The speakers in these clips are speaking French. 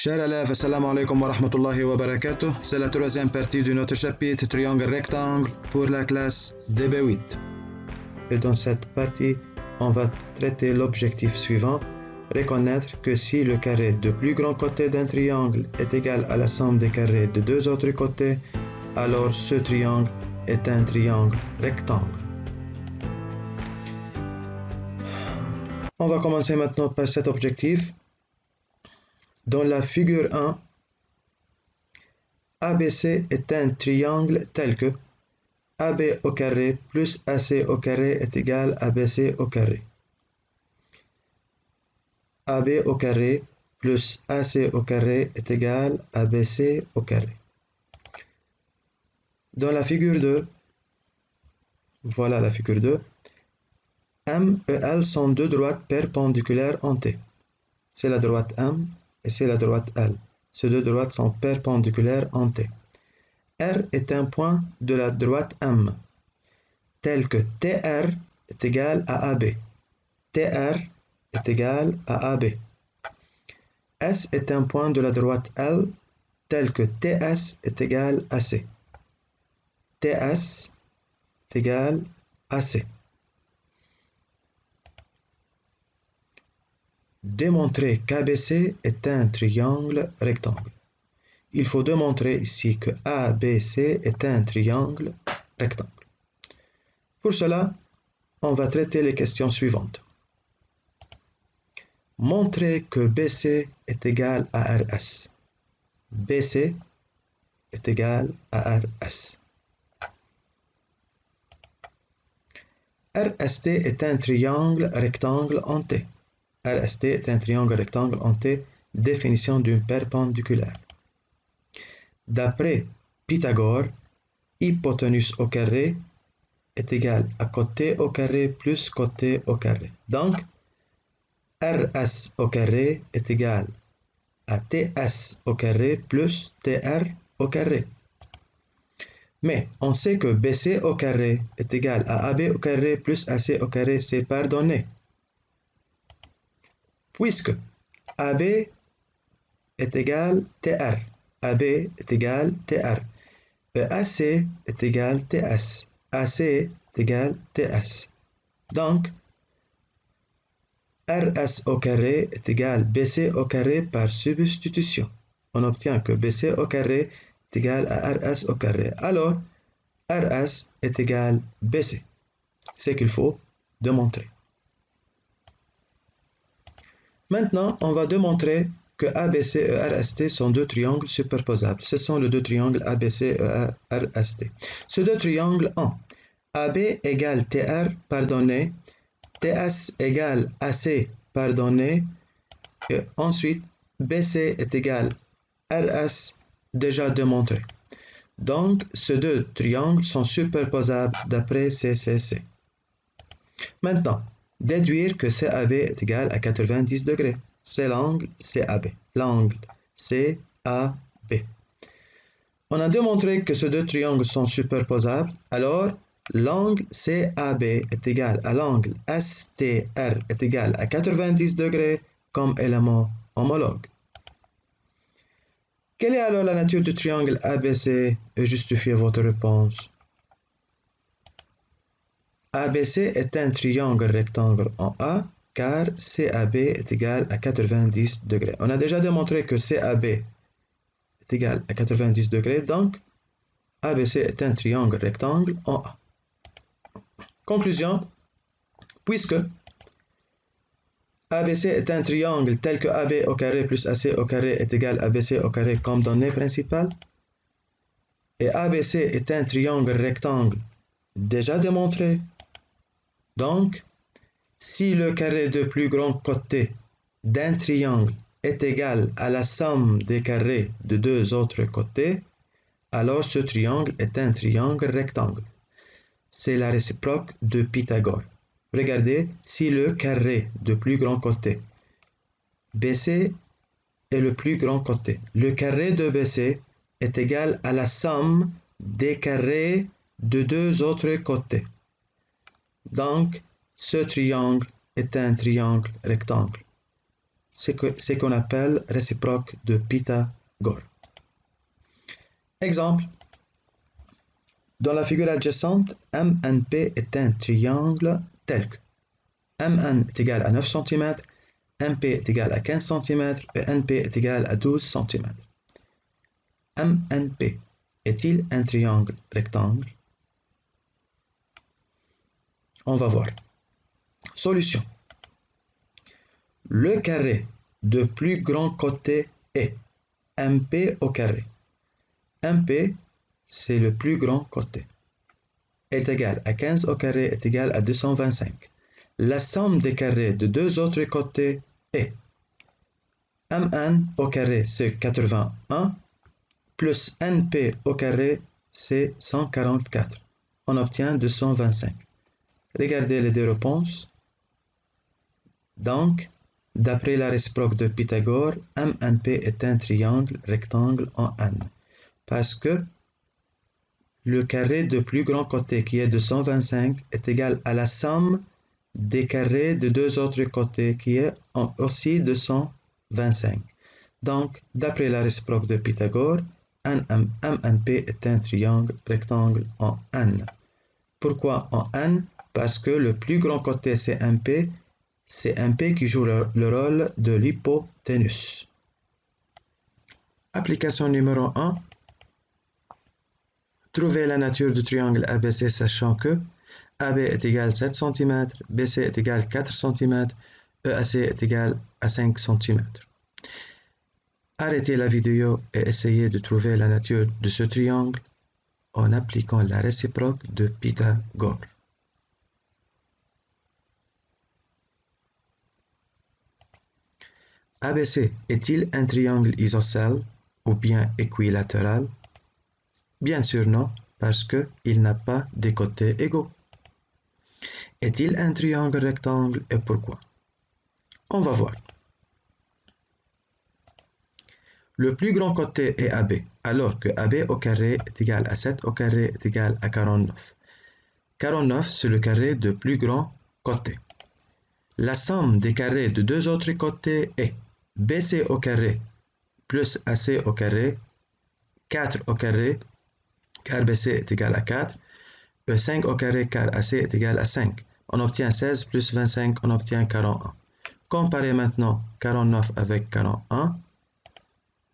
Chers élèves, assalamu alaikum wa rahmatullahi wa barakatuh. C'est la troisième partie de notre chapitre triangle rectangle pour la classe DB8. Et dans cette partie, on va traiter l'objectif suivant, reconnaître que si le carré de plus grand côté d'un triangle est égal à la somme des carrés de deux autres côtés, alors ce triangle est un triangle rectangle. On va commencer maintenant par cet objectif. Dans la figure 1, ABC est un triangle tel que AB au carré plus AC au carré est égal à BC au carré. AB au carré plus AC au carré est égal à BC au carré. Dans la figure 2, voilà la figure 2, M et L sont deux droites perpendiculaires en T. C'est la droite M et c'est la droite L. Ces deux droites sont perpendiculaires en T. R est un point de la droite M, tel que TR est égal à AB. TR est égal à AB. S est un point de la droite L, tel que TS est égal à C. TS est égal à C. Démontrer qu'ABC est un triangle rectangle. Il faut démontrer ici que ABC est un triangle rectangle. Pour cela, on va traiter les questions suivantes. Montrer que BC est égal à RS. BC est égal à RS. RST est un triangle rectangle en T. RST est un triangle rectangle en T, définition d'une perpendiculaire. D'après Pythagore, hypoténuse au carré est égal à côté au carré plus côté au carré. Donc, RS au carré est égal à TS au carré plus TR au carré. Mais on sait que BC au carré est égal à AB au carré plus AC au carré, c'est pardonné. Puisque AB est égal TR, AB est égal TR, et AC est égal TS, AC est égal TS. Donc, RS au carré est égal BC au carré par substitution. On obtient que BC au carré est égal à RS au carré. Alors, RS est égal BC. C'est qu'il faut démontrer. Maintenant, on va démontrer que ABC et RST sont deux triangles superposables. Ce sont les deux triangles ABC et RST. Ces deux triangles ont AB égale TR, pardonné, TS égale AC, pardonné, et ensuite BC est égal RS, déjà démontré. Donc, ces deux triangles sont superposables d'après CCC. Maintenant, déduire que CAB est égal à 90 degrés. C'est l'angle CAB. L'angle CAB. On a démontré que ces deux triangles sont superposables, alors l'angle CAB est égal à l'angle STR est égal à 90 degrés comme élément homologue. Quelle est alors la nature du triangle ABC et justifiez votre réponse? ABC est un triangle rectangle en A car CAB est égal à 90 degrés. On a déjà démontré que CAB est égal à 90 degrés, donc ABC est un triangle rectangle en A. Conclusion, puisque ABC est un triangle tel que AB au carré plus AC au carré est égal à BC au carré comme donnée principale, et ABC est un triangle rectangle déjà démontré, donc si le carré de plus grand côté d'un triangle est égal à la somme des carrés de deux autres côtés, alors ce triangle est un triangle rectangle. C'est la réciproque de Pythagore. Regardez, si le carré de plus grand côté, BC est le plus grand côté, le carré de BC est égal à la somme des carrés de deux autres côtés. Donc, ce triangle est un triangle rectangle. c'est ce qu'on appelle réciproque de Pythagore. Exemple. Dans la figure adjacente, MNP est un triangle tel que MN est égal à 9 cm, MP est égal à 15 cm et NP est égal à 12 cm. MNP est-il un triangle rectangle? On va voir. Solution. Le carré de plus grand côté est MP au carré. MP, c'est le plus grand côté, est égal à 15 au carré est égal à 225. La somme des carrés de deux autres côtés est MN au carré, c'est 81, plus NP au carré, c'est 144. On obtient 225. Regardez les deux réponses. Donc, d'après la réciproque de Pythagore, MNP est un triangle rectangle en N. Parce que le carré de plus grand côté, qui est 225, est égal à la somme des carrés de deux autres côtés, qui est aussi 225. Donc, d'après la réciproque de Pythagore, MNP est un triangle rectangle en N. Pourquoi en N? Parce que le plus grand côté, c'est MP qui joue le rôle de l'hypoténuse. Application numéro 1. Trouver la nature du triangle ABC sachant que AB est égal à 7 cm, BC est égal à 4 cm, EAC est égal à 5 cm. Arrêtez la vidéo et essayez de trouver la nature de ce triangle en appliquant la réciproque de Pythagore. ABC est-il un triangle isocèle ou bien équilatéral? Bien sûr non, parce qu'il n'a pas de côtés égaux. Est-il un triangle rectangle et pourquoi? On va voir. Le plus grand côté est AB, alors que AB au carré est égal à 7 au carré est égal à 49. 49, c'est le carré de plus grand côté. La somme des carrés de deux autres côtés est BC au carré plus AC au carré, 4 au carré, car BC est égal à 4, et 5 au carré, car AC est égal à 5. On obtient 16 plus 25, on obtient 41. Comparez maintenant 49 avec 41.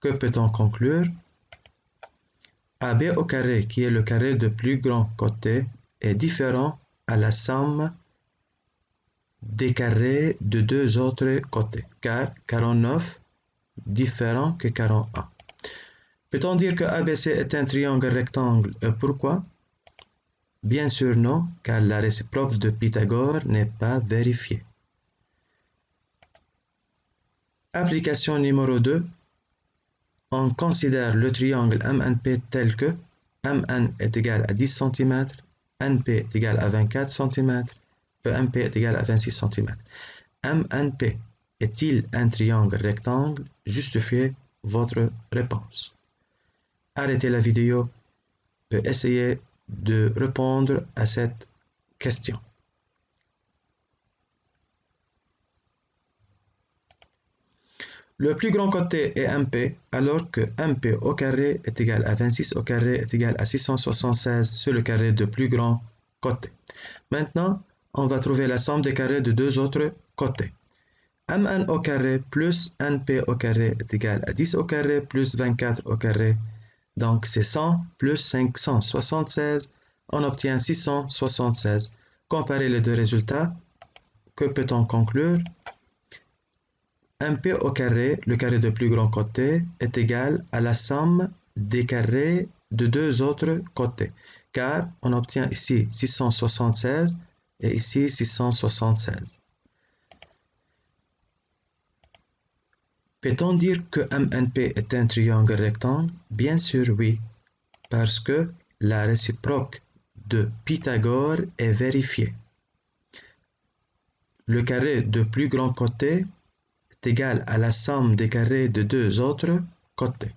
Que peut-on conclure? AB au carré, qui est le carré de plus grand côté, est différent à la somme des carrés de deux autres côtés, car 49 différent que 41. Peut-on dire que ABC est un triangle rectangle et pourquoi? Bien sûr non, car la réciproque de Pythagore n'est pas vérifiée. Application numéro 2. On considère le triangle MNP tel que MN est égal à 10 cm, NP est égal à 24 cm, et MP est égal à 26 cm. MNP est-il un triangle rectangle? Justifiez votre réponse. Arrêtez la vidéo et essayez de répondre à cette question. Le plus grand côté est MP, alors que MP au carré est égal à 26 au carré est égal à 676 sur le carré de plus grand côté. Maintenant, on va trouver la somme des carrés de deux autres côtés. MN au carré plus NP au carré est égal à 10 au carré plus 24 au carré. Donc c'est 100 plus 576, on obtient 676. Comparez les deux résultats. Que peut-on conclure? MP au carré, le carré de plus grand côté, est égal à la somme des carrés de deux autres côtés, car on obtient ici 676 et ici 676. Peut-on dire que MNP est un triangle rectangle? Bien sûr oui, parce que la réciproque de Pythagore est vérifiée. Le carré de plus grand côté est égal à la somme des carrés de deux autres côtés.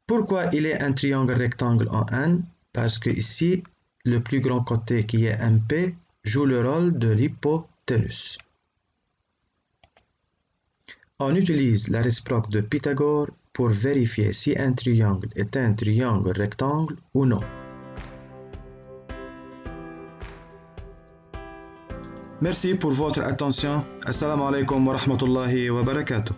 Pourquoi il est un triangle rectangle en N? Parce que ici, le plus grand côté qui est MP joue le rôle de l'hypoténuse. On utilise la réciproque de Pythagore pour vérifier si un triangle est un triangle rectangle ou non. Merci pour votre attention. Assalamu alaikum wa rahmatullahi wa barakatuh.